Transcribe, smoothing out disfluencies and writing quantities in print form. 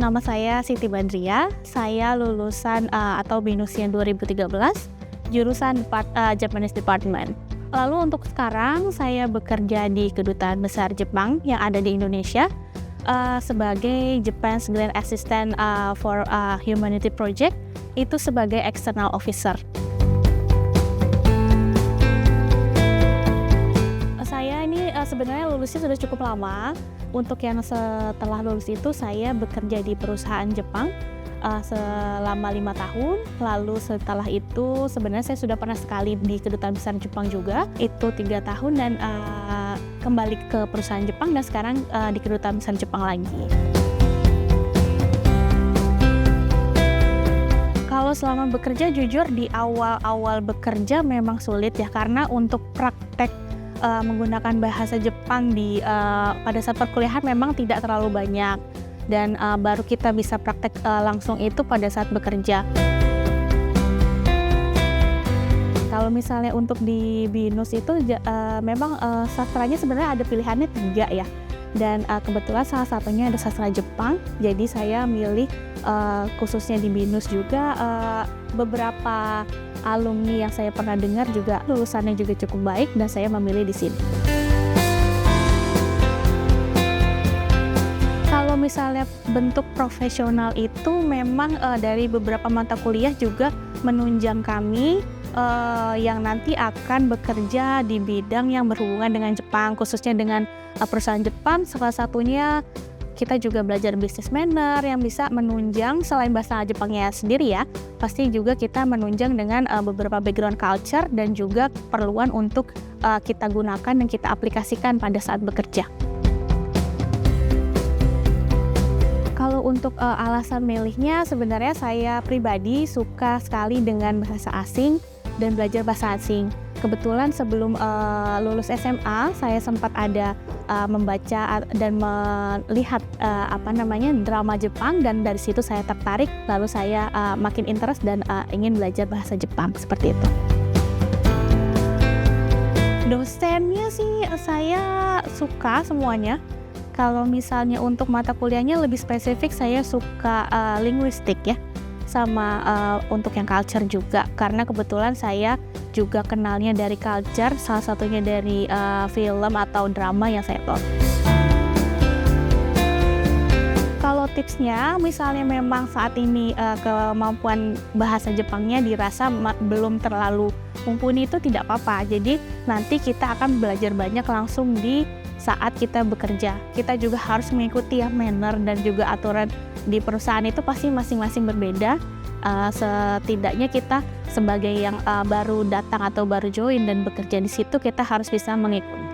nama saya Siti Badriah. Saya lulusan atau BINUS-nya 2013, jurusan Japanese Department. Lalu untuk sekarang saya bekerja di Kedutaan Besar Jepang yang ada di Indonesia sebagai Japan's Grand Assistant for Humanity Project, itu sebagai External Officer. Saya ini sebenarnya lulusnya sudah cukup lama. Untuk yang setelah lulus itu saya bekerja di perusahaan Jepang selama 5 tahun. Lalu setelah itu sebenarnya saya sudah pernah sekali di Kedutaan Besar Jepang juga, itu 3 tahun, dan kembali ke perusahaan Jepang, dan sekarang di Kedutaan Besar Jepang lagi. Kalau selama bekerja, jujur di awal-awal bekerja memang sulit ya, karena untuk praktek menggunakan bahasa Jepang pada saat perkuliahan memang tidak terlalu banyak, dan baru kita bisa praktek langsung itu pada saat bekerja. Kalau misalnya untuk di BINUS itu memang sastranya sebenarnya ada pilihannya 3 ya, dan kebetulan salah satunya ada sastra Jepang, jadi saya milih khususnya di BINUS juga. Beberapa alumni yang saya pernah dengar juga lulusannya juga cukup baik, dan saya memilih di sini. Kalau misalnya bentuk profesional itu memang dari beberapa mata kuliah juga menunjang kami yang nanti akan bekerja di bidang yang berhubungan dengan Jepang, khususnya dengan perusahaan Jepang. Salah satunya kita juga belajar business manner yang bisa menunjang selain bahasa Jepangnya sendiri ya, pasti juga kita menunjang dengan beberapa background culture dan juga keperluan untuk kita gunakan dan kita aplikasikan pada saat bekerja. Kalau untuk alasan milihnya, sebenarnya saya pribadi suka sekali dengan bahasa asing dan belajar bahasa asing. Kebetulan sebelum lulus SMA, saya sempat ada membaca dan melihat drama Jepang, dan dari situ saya tertarik, lalu saya makin interest dan ingin belajar bahasa Jepang, seperti itu. Dosennya sih saya suka semuanya. Kalau misalnya untuk mata kuliahnya lebih spesifik, saya suka linguistik ya, sama untuk yang culture juga, karena kebetulan saya juga kenalnya dari culture, salah satunya dari film atau drama yang saya tonton. Kalau tipsnya, misalnya memang saat ini kemampuan bahasa Jepangnya dirasa belum terlalu mumpuni, itu tidak apa-apa. Jadi nanti kita akan belajar banyak langsung di saat kita bekerja. Kita juga harus mengikuti ya manner dan juga aturan di perusahaan itu pasti masing-masing berbeda. Setidaknya kita sebagai yang baru datang atau baru join dan bekerja di situ, kita harus bisa mengikuti.